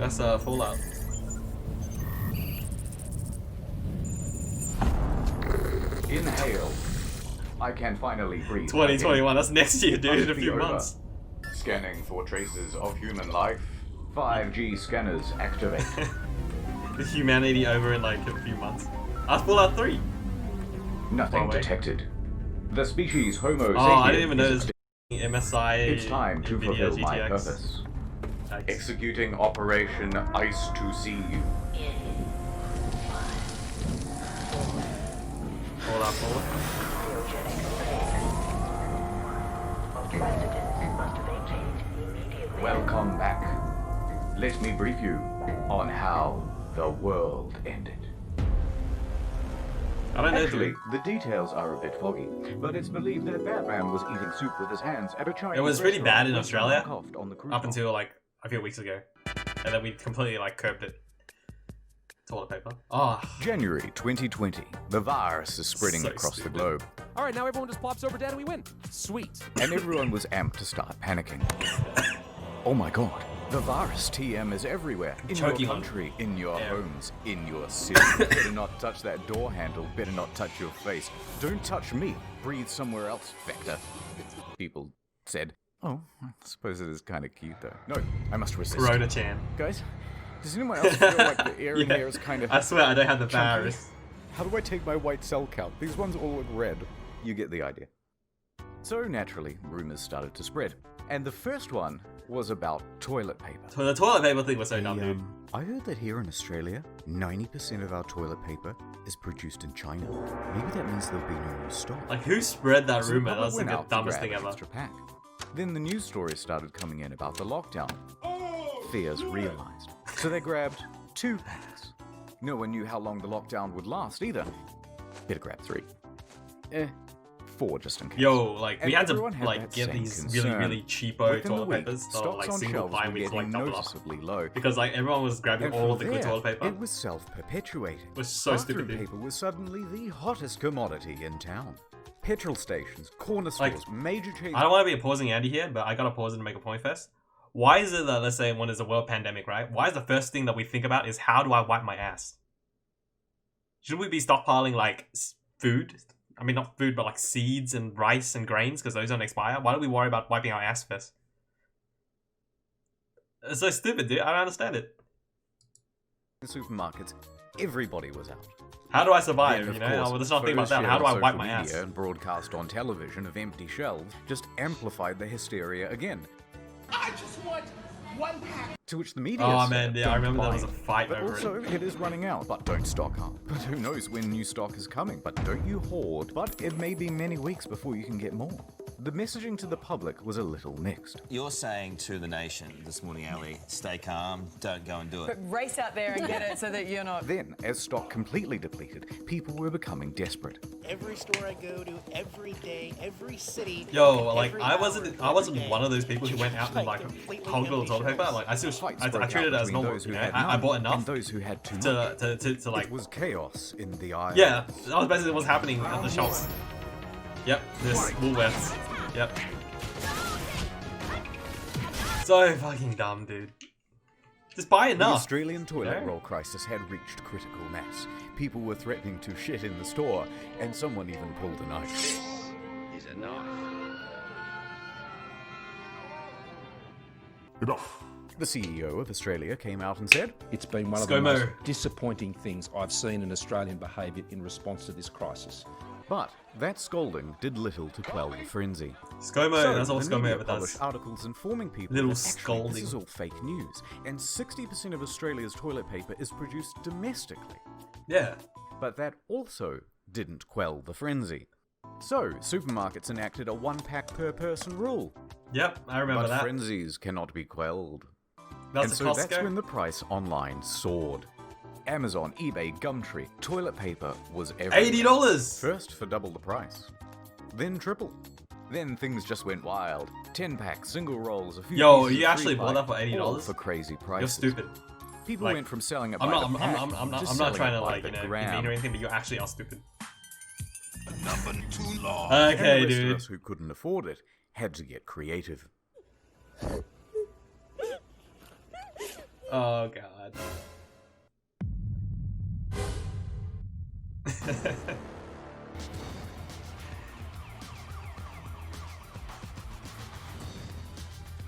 That's Fallout. Inhale. I can finally breathe. 2021. That's next year, dude. In a few Over. months. Scanning for traces of human life. 5G scanners activate. Is humanity over in like a few months? That's Fallout 3. Nothing detected. The species Homo sapiens. Oh, I didn't even notice MSI. It's time to NVIDIA fulfill my GTX. purpose. Yikes. Executing Operation Ice to Sea. Fallout 4. Welcome back. Let me brief you on how the world ended. I don't know. Actually, the details are a bit foggy, but it's believed that Batman was eating soup with his hands at a Chinese It was really bad in Australia on the cruise up until like a few weeks ago, and then we completely like curbed it. Toilet paper. Oh. January 2020. The virus is spreading So across stupid. the globe, All right, now everyone just plops over dead and we win. Sweet. and everyone was amped to start panicking. Oh my god. The virus TM is everywhere. In Choking your on country, in your air. homes, in your city. Better not touch that door handle. Better not touch your face. Don't touch me. Breathe somewhere else, Vector. People said. Oh, I suppose it is kind of cute though. No, I must resist. Rona-chan. Guys, does anyone else feel like the air in Yeah. here is kind of... I swear I don't have the chunky? virus. How do I take my white cell count? These ones all look red. You get the idea. So naturally, rumors started to spread. And the first one was about toilet paper. So the toilet paper thing was so dumb, dude. I heard that here in Australia, 90% of our toilet paper is produced in China. Maybe that means there'll be no more stock. Like, who spread that So the rumor? public That's like went the out to dumbest grab thing an ever. extra pack. Then the news stories started coming in about the lockdown. Fears realized. So they grabbed 2 packs. No one knew how long the lockdown would last either. Better grab 3. 4 just in case. Yo, like, we And had to everyone had like that get same these concern. really cheapo Within the toilet week, papers, so stocks like on single shelves ply were we just like getting double up noticeably low. because like everyone was grabbing And all from the good there, toilet paper. it was self-perpetuating. It was so Bathroom stupid, dude. paper was suddenly the hottest commodity in town. Petrol stations, corner stores, Like, major chains. I don't want to be opposing Andy here, but I gotta pause it to make a point first. Why is it that, let's say, when there's a world pandemic, right? Why is the first thing that we think about is how do I wipe my ass? Should we be stockpiling like food? I mean, not food, but like seeds and rice and grains because those don't expire. Why don't we worry about wiping our ass first? It's so stupid, dude. I don't understand it. In supermarkets, everybody was out. How do I survive? Then, of You know, course, well, let's not think about photos that. How do shared I on wipe social my ass? media and broadcast on television of empty shelves just amplified the hysteria again. I just want 1 pack. To which the media Oh said, man, yeah, I "Don't remember there buy was a it." fight But over also, it. it is running out. But don't stock up. But who knows when new stock is coming. But don't you hoard. But it may be many weeks before you can get more. The messaging to the public was a little mixed. You're saying to the nation this morning, Ali, stay calm, don't go and do it. But race out there and get it so that you're not... Then, as stock completely depleted, people were becoming desperate. Every store I go to, every day, every city. Yo, like every I hour, wasn't every day, one of those people who went out and like completely hogged all the toilet empty paper. shelves. Like I still, Fights I broke treated it out as between normal. those who You know? had I none bought enough and those who had too much. to like It was chaos in the aisle. yeah. That was basically what's happening at the shops. Yep, this Woolworths. Yep. So fucking dumb, dude. Just buy The enough. Australian toilet Yeah. roll crisis had reached critical mass. People were threatening to shit in the store, and someone even pulled a knife. Is enough. Enough. The CEO of Australia came out and said, It's been one of the ScoMo. most disappointing things I've seen in Australian behaviour in response to this crisis. but that scolding did little to quell the frenzy. ScoMo, So, that's all the ScoMo media ever published does. articles informing people Little that actually scolding. this is all fake news, and 60% of Australia's toilet paper is produced domestically. Yeah. But that also didn't quell the frenzy. So, supermarkets enacted a 1-pack per person rule. Yep, I remember But that. frenzies cannot be quelled. That's And a so Costco. that's when the price online soared. Amazon, eBay, Gumtree, toilet paper was everywhere. $80. First for double the price. Then triple. Then things just went wild. 10-pack, single rolls, a few Yo, pieces you of actually 3-ply, bought that for $80? all for crazy You're prices. stupid. People Like, went from selling it I'm by not. the pack I'm to not. I'm not selling trying it to by like the be mean gram. or anything, but you actually are stupid. Number 2 law. And Okay, the rest of dude. us who couldn't afford it had to get creative. Oh god.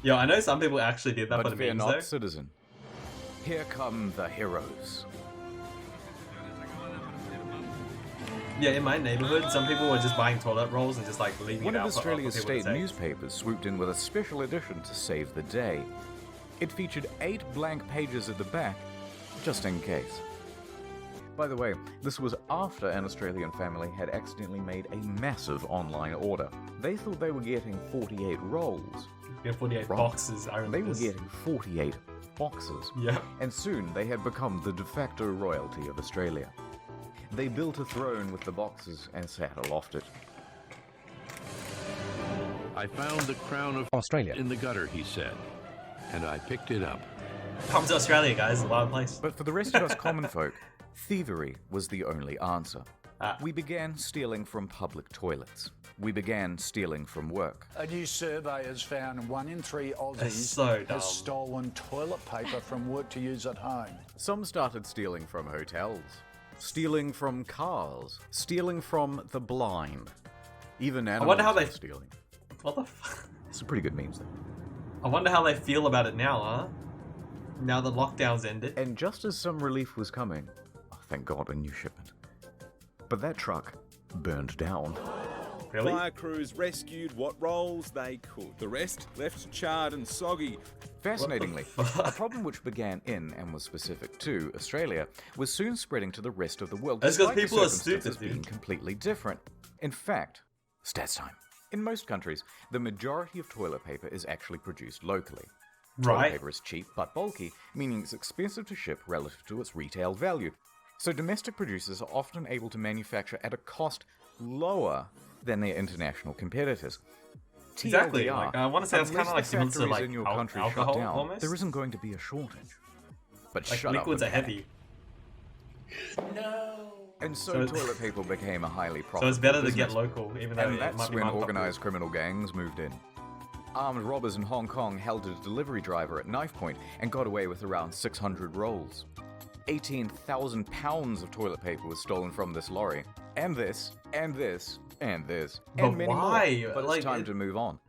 Yo, I know some people actually did that for But the fear memes not, though. citizen. Here come the heroes. Yeah, in my neighborhood, some people were just buying toilet rolls and just like leaving One it of out for Australia's people to state take. newspapers swooped in with a special edition to save the day. It featured 8 blank pages at the back, just in case. By the way, this was after an Australian family had accidentally made a massive online order. They thought they were getting 48 rolls. Yeah, 48 Wrong. boxes. I remember They were this. getting 48 boxes. Yeah. And soon they had become the de facto royalty of Australia. They built a throne with the boxes and sat aloft it. I found the crown of Australia. in the gutter, he said, and I picked it up. Come to Australia, guys. A wild place. But for the rest of us common folk, thievery was the only answer. Ah. We began stealing from public toilets. We began stealing from work. A new survey has found 1 in 3 Aussies That's so dumb. has stolen toilet paper from work to use at home. Some started stealing from hotels, stealing from cars, stealing from the blind. Even animals wonder how were they- stealing. What the fuck? Some pretty good memes though. I wonder how they feel about it now, huh? Now the lockdown's ended. And just as some relief was coming, oh, thank God, a new shipment. But that truck burned down. Really? Fire crews rescued what rolls they could. The rest left charred and soggy. Fascinatingly, a problem which began in and was specific to Australia was soon spreading to the rest of the world. That's 'cause despite the people are circumstances stupid, being dude. completely different. In fact, stats time. In most countries, the majority of toilet paper is actually produced locally. Toilet Right. paper is cheap but bulky, meaning it's expensive to ship relative to its retail value. So domestic producers are often able to manufacture at a cost lower than their international competitors. Exactly, TLDR, like, I wanna say it's unless kinda like the similar to, factories like, in your al- country alcohol, shut down, almost? there isn't going to be a shortage. But Like shut liquids are up and heavy. And so, So it's- toilet paper became a highly So profitable it's better to business. get local, even though And it that's might be when unpopular. organized criminal gangs moved in. Armed robbers in Hong Kong held a delivery driver at knife point and got away with around 600 rolls. 18,000 pounds of toilet paper was stolen from this lorry. And this, and this, and this, But and many why? more. But Like, it's time it- to move on.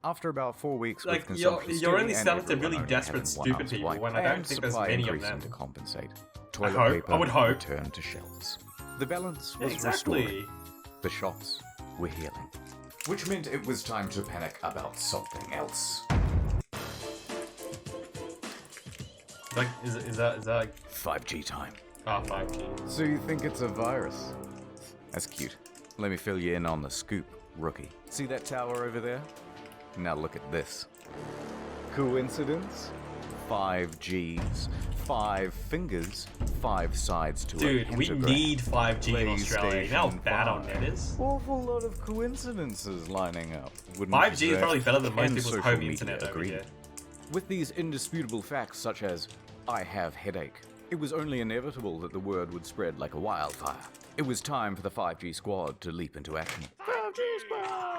After about 4 weeks Like, with you're consumption only steady and selling to everyone really only desperate, having one stupid arm's people, wipe when I don't and think there's supply many of increasing them. to compensate. Toilet hope- paper I would hope. returned to shelves. The balance was Exactly. restored. The shops were healing. Which meant it was time to panic about something else. Like, is that like 5G time. 5G? So you think it's a virus? That's cute. Let me fill you in on the scoop, rookie. See that tower over there? Now look at this. Coincidence? 5 Gs, 5 fingers, 5 sides to Dude, a we pentagram. need 5G in Australia. You know how PlayStation bad our 5. net is? Awful lot of coincidences lining up. Wouldn't 5G you is say? probably better than most And people's social home media internet over agreed. here. With these indisputable facts such as, I have headache, it was only inevitable that the word would spread like a wildfire. It was time for the 5G squad to leap into action. 5G squad!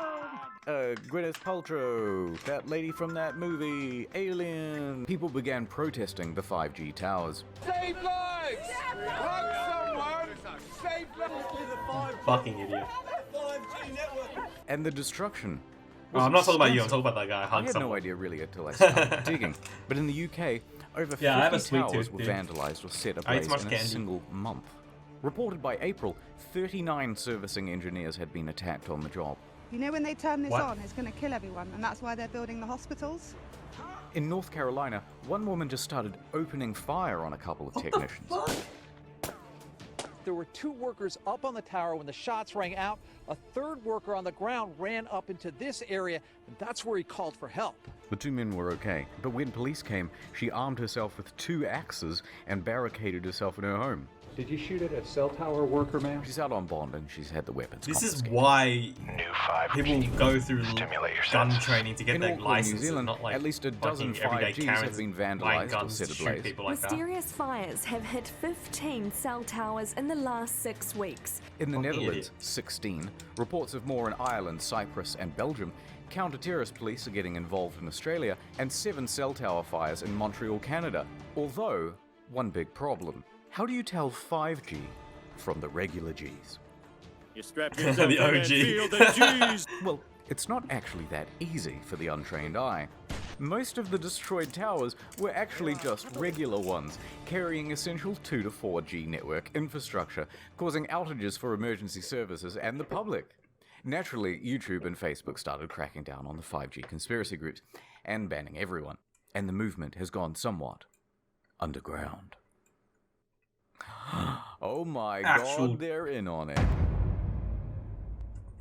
Gwyneth Paltrow, that lady from that movie, Alien. People began protesting the 5G towers. Save lives! Hug someone! Save lives! Fucking idiot. And the destruction. Oh, I'm not talking about you, I'm talking about that guy. I Hug had someone. no idea really until I started digging. But in the UK, over Yeah, I have a 50 sweet towers tooth, were dude. vandalised or set I eat ablaze too much in a candy. single month. Reported by April, 39 servicing engineers had been attacked on the job. You know when they turn this What? on, it's going to kill everyone, and that's why they're building the hospitals? In North Carolina, one woman just started opening fire on a couple of technicians. There were 2 workers up on the tower when the shots rang out. A 3rd worker on the ground ran up into this area, and that's where he called for help. The 2 men were okay, but when police came, she armed herself with 2 axes and barricaded herself in her home. Did you shoot at a cell tower worker, ma'am? She's out on bond and she's had the weapons This is confiscated. why New 5G. people go through Stimulate your gun senses. training to get In their Auckland, New license, Zealand, not like at least a dozen fucking everyday 5Gs have Karens been buying vandalised or guns set to shoot ablaze. people like that. Mysterious fires have hit 15 cell towers in the the last 6 weeks. In the Fucking Netherlands, idiot. 16. Reports of more in Ireland, Cyprus, and Belgium. Counter-terrorist police are getting involved in Australia, and 7 cell tower fires in Montreal, Canada. Although, one big problem. How do you tell 5G from the regular Gs? You strap yourself The in and OG. feel the G's. Well, it's not actually that easy for the untrained eye. Most of the destroyed towers were actually just regular ones, carrying essential 2 to 4G network infrastructure, causing outages for emergency services and the public. Naturally, YouTube and Facebook started cracking down on the 5G conspiracy groups and banning everyone, and the movement has gone somewhat underground. Oh my god, they're in on it.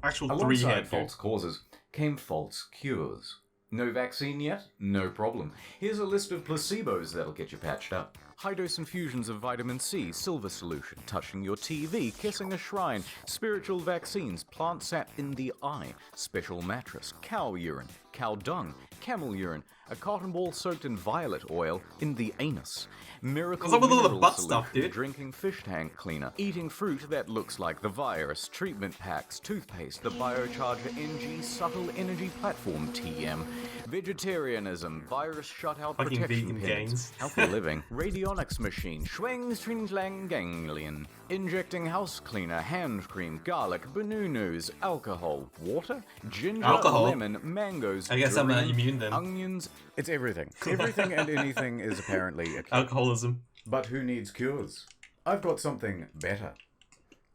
Actual Alongside 3-head false causes came false cures. No vaccine yet? No problem. Here's a list of placebos that'll get you patched up. High-dose infusions of vitamin C, silver solution, touching your TV, kissing a shrine, spiritual vaccines, plant sap in the eye, special mattress, cow urine, cow dung, camel urine, a cotton ball soaked in violet oil in the anus, miracle What's up with all the mineral butt solution, stuff, dude? drinking fish tank cleaner, eating fruit that looks like the virus, treatment packs, toothpaste, the biocharger NG subtle energy platform TM, vegetarianism, virus shutout Fucking protection vegan pins, gangs. healthy living, radionics machine, schwang stringlang ganglion, injecting house cleaner, hand cream, garlic, banunus, alcohol, water, ginger, Alcohol? lemon, mangoes, I guess I'm durian, immune then. onions. It's everything. Everything and anything is apparently a cure. Alcoholism. But who needs cures? I've got something better.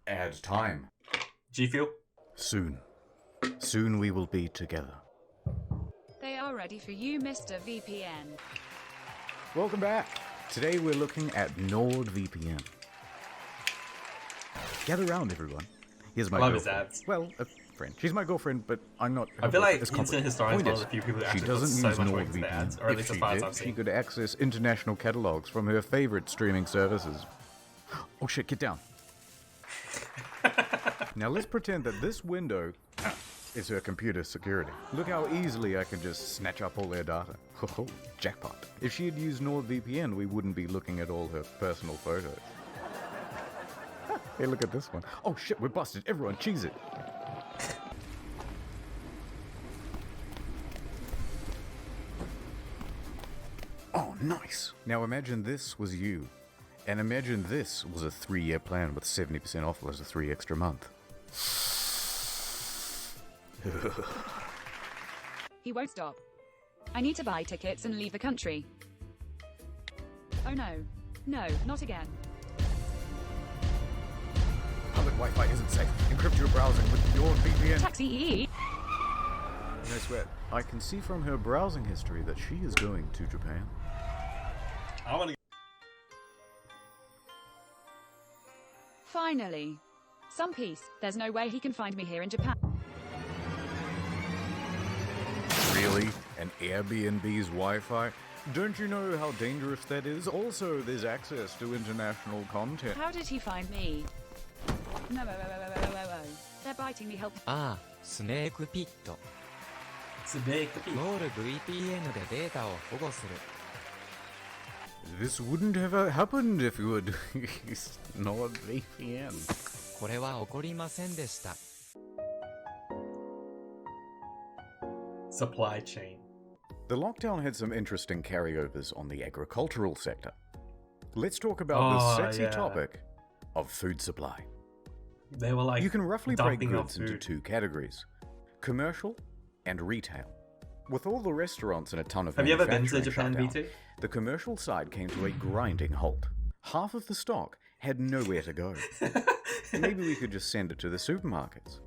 Add time. G Fuel? Soon. Soon we will be together. They are ready for you, Mr. VPN. Welcome back. Today we're looking at NordVPN. Gather round, everyone. Here's my Love his girlfriend. ads. Well, a friend. She's my girlfriend, but I'm not. I feel like It's Internet complicated. Historian is Point one of is, the few people that she actually puts doesn't so use much work into the ads, NordVPN. or at If least she as far as did, I've she seen. could access international catalogs from her favorite streaming services. Oh shit! Get down. Now let's pretend that this window is her computer security. Look how easily I can just snatch up all their data. Oh, jackpot. If she had used NordVPN, we wouldn't be looking at all her personal photos. Hey, look at this one. Oh shit, we're busted. Everyone, cheese it. Oh, nice. Now imagine this was you. And imagine this was a 3-year plan with 70% off plus a 3 extra month. He won't stop. I need to buy tickets and leave the country. Oh no. No, not again. Public Wi-Fi isn't safe. Encrypt your browsing with your VPN. Taxi EE. No sweat. I can see from her browsing history that she is going to Japan. I want to. Finally. Some peace. There's no way he can find me here in Japan. Really? An Airbnb's Wi-Fi? Don't you know how dangerous that is? Also, there's access to international content. How did he find me? No, they're biting me. Help. ああ、スネークピット。スネークピット。ノール VPN でデータを保護する。This wouldn't have happened if you had used NordVPN. これは起こりませんでした。Supply chain. The lockdown had some interesting carryovers on the agricultural sector. Let's talk about the sexy topic of food supply. They were like, you can roughly break dumping goods off into food. 2 categories: commercial and retail. With all the restaurants and a ton of Have you ever been to manufacturing Japan, shut down, BT? the commercial side came to a grinding halt. Half of the stock had nowhere to go. Maybe we could just send it to the supermarkets.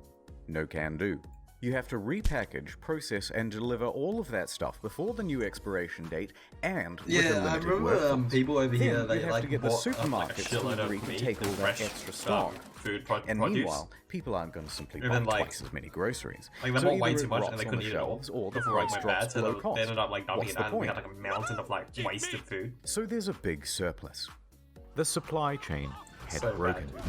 No can do. You have to repackage, process, and deliver all of that stuff before the new expiration date and with a Yeah, I limited remember workforce. people over here, Then they you have like to get the bought up, like, a supermarkets to shitload of agree to meat take all and that fresh extra stuff, stock. food And produce. meanwhile, people aren't going to simply buy Even, like- twice as many groceries. Like they So bought way either too it much rots and they on couldn't the eat it all shelves, or the before it price went drops bad, so below they cost. ended up like dumping What's it the out and we point? had like a mountain of like wasted food. So there's a big surplus. The supply chain had So broken. bad.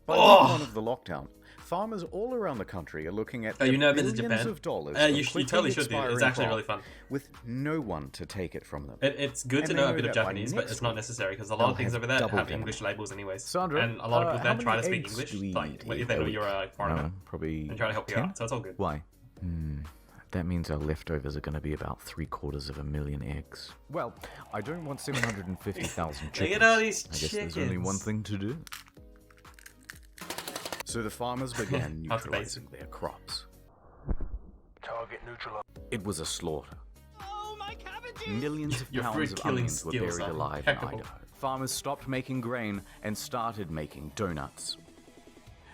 By Oh! week 1 of the lockdown, farmers all around the country are looking at you never visited billions Japan? of dollars You totally should do. It's actually really fun. With no one to take it from them. It's good to know a bit of Japanese, but it's not necessary because a lot of things over there have English labels anyways. Sandra, and a lot of people there try to speak eggs English, do we like eat if they know a you're a week? foreigner, Probably and try to help you 10? out. So it's all good. Why? That means our leftovers are going to be about 750,000 eggs. Well, I don't want 750,000 chickens. Look at all these I guess there's only one thing to do. So the farmers began neutralizing their crops. Target neutral. It was a slaughter. Oh, my cabbages! Millions of Your pounds fruit of killing onions were skills buried are alive in impeccable. Idaho. Farmers stopped making grain and started making donuts.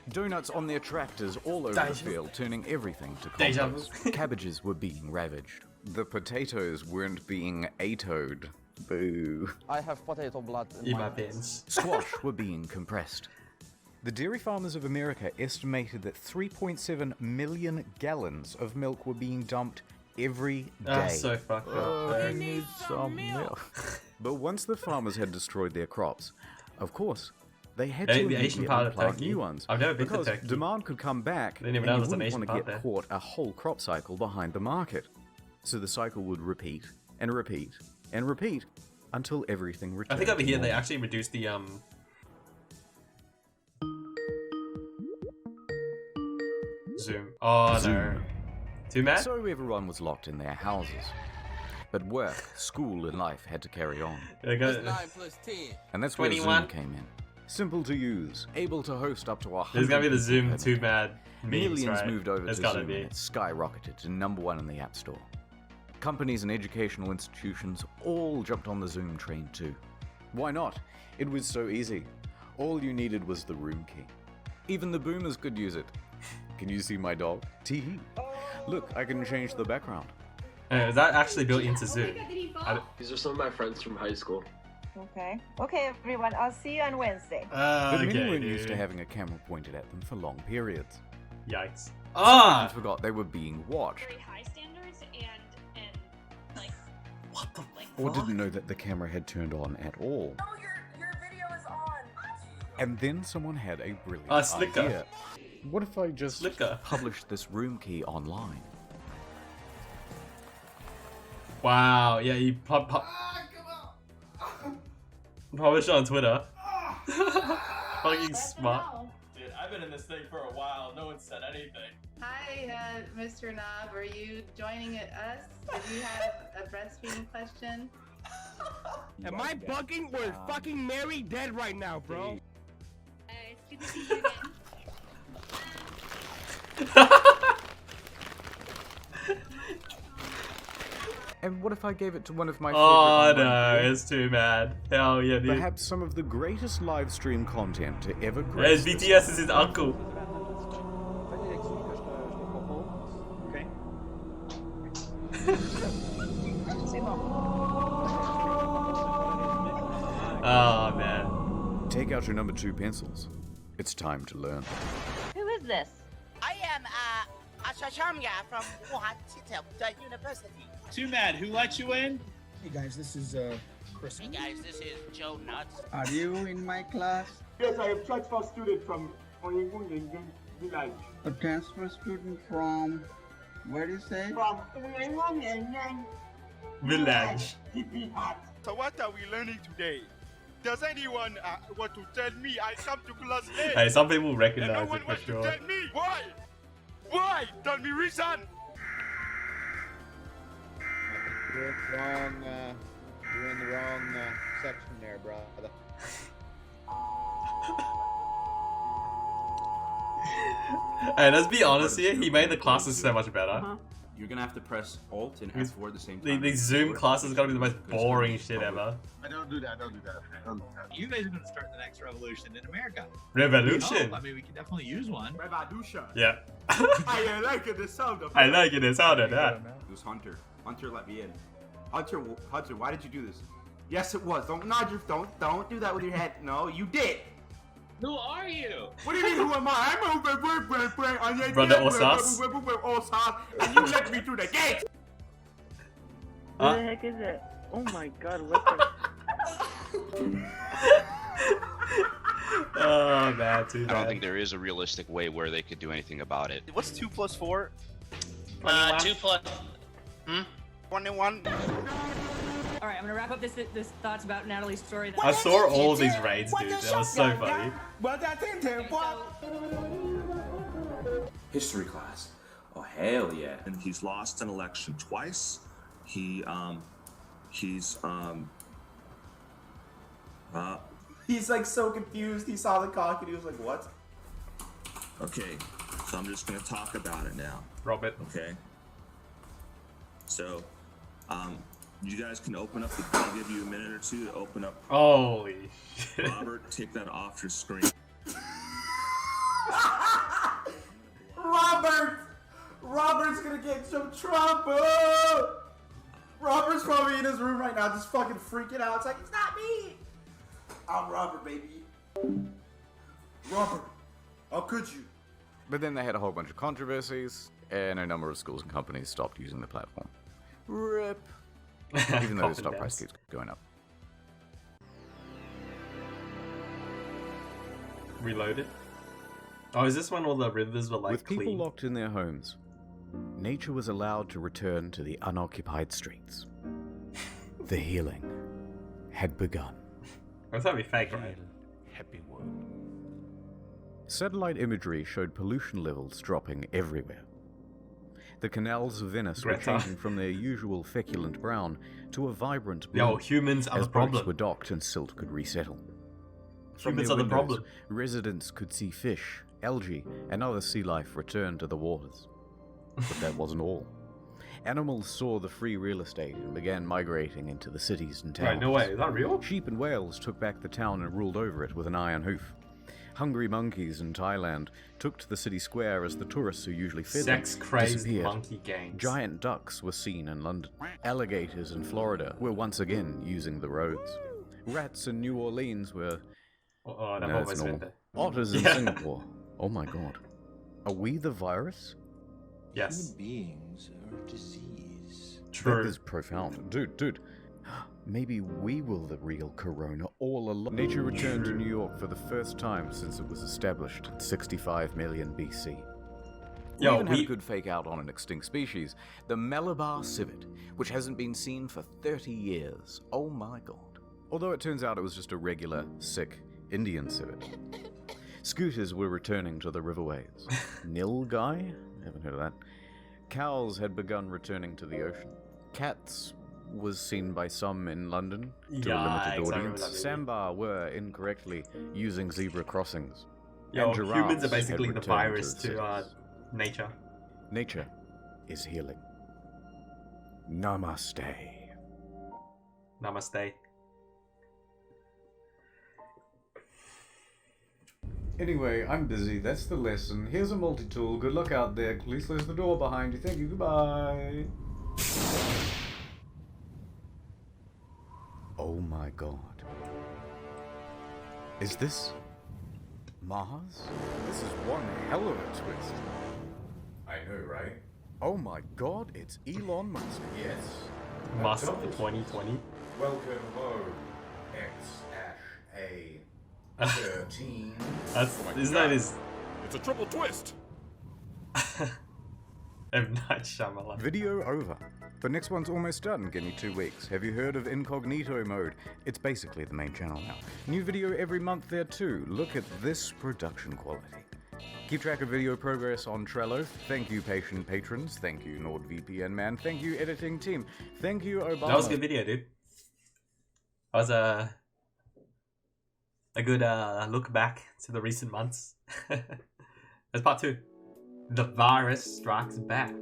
Donuts on their tractors all over the field, turning everything to compost. Cabbages were being ravaged. The potatoes weren't being atoed. Boo. I have potato blood in my veins. Squash were being compressed. The dairy farmers of America estimated that 3.7 million gallons of milk were being dumped every day. That's so fucked up. I need some milk. But once the farmers had destroyed their crops, of course, they had to The Asian immediately part of plant Turkey. new ones. I've never been to because Turkey. demand could come back, Didn't even and know you there was an wouldn't Asian want to part get there. caught a whole crop cycle behind the market. So the cycle would repeat and repeat and repeat until everything returned. I think over to here they normal. actually reduced the zoom. Oh no. Zoom. Too mad? So everyone was locked in their houses. But work, school, and life had to carry on. That's 9 plus 10. And that's where 21. Zoom came in. Simple to use, able to host up to 100 There's gotta be the people Zoom per too minute. mad memes, Millions right? moved over There's to gotta Zoom be. and it skyrocketed to #1 in the App Store. Companies and educational institutions all jumped on the Zoom train too. Why not? It was so easy. All you needed was the room key. Even the boomers could use it. Can you see my dog? Tee-hee. Look, I can change the background. Is that actually built into Zoom? These are some of my friends from high school. Okay. Okay, everyone. I'll see you on Wednesday. But many Okay, weren't used to dude. having a camera pointed at them for long periods. Yikes. Sometimes forgot they were being watched. Very high standards and like what the Or didn't know that the camera had turned on at all. No, your video is on. And then someone had a brilliant Slicker. idea. What if I just Slicker. published this room key online? Wow, yeah, you published it on Twitter. Fucking smart. Dude, I've been in this thing for a while. No one said anything. Hi, Mr. Knob. Are you joining us? Do you have a breastfeeding question? Am I bugging or is fucking Mary dead right now, bro? It's good to see you again. And what if I gave it to one of my Oh favorite no, online it's too mad. Hell yeah, dude. Perhaps some of the greatest live stream content to ever Yes, grace this BTS is his uncle. Okay. Oh man. Take out your number 2 pencils. It's time to learn. Who is this? I am Ashashamya from Wuhan University. Too mad. Who let you in? Hey guys, this is Chris. Hey guys, this is Joe Nuts. Are you in my class? Yes, I am transfer student from Oyingun village. A transfer student from where do you say? From Oyingun Village. So what are we learning today? Does anyone want to tell me I come to class late? Hey, some people And no recognize one it for wants sure. to tell me why? Why? Tell me reason. You're in the wrong section there, brother. Hey, let's be honest here. He made the classes so much better. You're gonna have to press Alt and F4 at the same time. These Zoom classes gotta be the most boring shit ever. I don't do that. I don't do that. You guys are going to start the next revolution in America. Revolution? Oh, I mean, we can definitely use one. Revolution. Yeah. I like the sound of I like it. It sounded that. It was Hunter. Hunter let me in. Hunter, why did you do this? Yes, it was. Don't nod your don't do that with your head. No, you did. Who are you? What do you mean, who am I? I'm Brother Osas. Osas, and you let me through the gate! Who the heck is it? Oh my god, what the... Oh man, too bad. I don't think there is a realistic way where they could do anything about it. What's 2 plus 4? 2 plus. 21. All right, I'm gonna wrap up this thoughts about Natalie's story. I saw all these raids, dude. That was so funny. History class. Oh hell yeah! And he's lost an election twice. He's like so confused. He saw the cock and he was like, "What?" Okay, so I'm just gonna talk about it now. Robert. Okay. So, you guys can open up. I'll give you a minute or two to open up. Holy shit. Robert, take that off your screen. Robert's gonna get some trouble. Robert's probably in his room right now, just fucking freaking out. It's like, it's not me. I'm Robert, baby. Robert, how could you? But then they had a whole bunch of controversies, and a number of schools and companies stopped using the platform. RIP. Even though the stock price keeps going up. Reloaded. Oh, is this when all the rivers were like With people clean? locked in their homes, nature was allowed to return to the unoccupied streets. The healing had begun. That's gotta be fake, right? Happy world. Satellite imagery showed pollution levels dropping everywhere. The canals of Venice were changing from their usual feculent brown to a vibrant blue. Yo, humans are as the problem. boats were docked and silt could resettle. From Humans their are the windows, problem. residents could see fish, algae, and other sea life return to the waters. But that wasn't all. Animals saw the free real estate and began migrating into the cities and towns. Right, no way, is that real? Sheep and whales took back the town and ruled over it with an iron hoof. Hungry monkeys in Thailand took to the city square as the tourists who usually fed them Sex-crazed disappeared. monkey gangs. Giant ducks were seen in London. Alligators in Florida were once again using the roads. Rats in New Orleans were... Oh, no, it's normal. Otters in Singapore. Oh my god. Are we the virus? Yes. Beings are disease. True. That is profound. Dude. Maybe we were the real corona all along. Nature returned to New York for the first time since it was established in 65 million BC. We even had a good fake out on an extinct species, the Malabar civet, which hasn't been seen for 30 years. Oh my god. Although it turns out it was just a regular, sick Indian civet. Scooters were returning to the riverways. Nilgai? Haven't heard of that. Cows had begun returning to the ocean. Cats was seen by some in London to a limited audience. Sambar were incorrectly using zebra crossings. Yo, And humans are giraffes basically had the returned virus the to cities. nature. Nature is healing. Namaste. Namaste. Anyway, I'm busy. That's the lesson. Here's a multi-tool. Good luck out there. Please close the door behind you. Thank you. Goodbye. Oh my god. Is this Mars? This is one hell of a twist. I know, right? Oh my god, it's Elon Musk. Yes. Musk for 2020. Welcome home, X-A13. His name is... It's a triple twist. M. Night Shyamalan. Video over. The next one's almost done. Give me 2 weeks. Have you heard of incognito mode? It's basically the main channel now. New video every month there too. Look at this production quality. Keep track of video progress on Trello. Thank you, patient patrons. Thank you, NordVPN man. Thank you, editing team. Thank you, Obama. That was a good video, dude. That was a good look back to the recent months. That's part 2. The virus strikes back.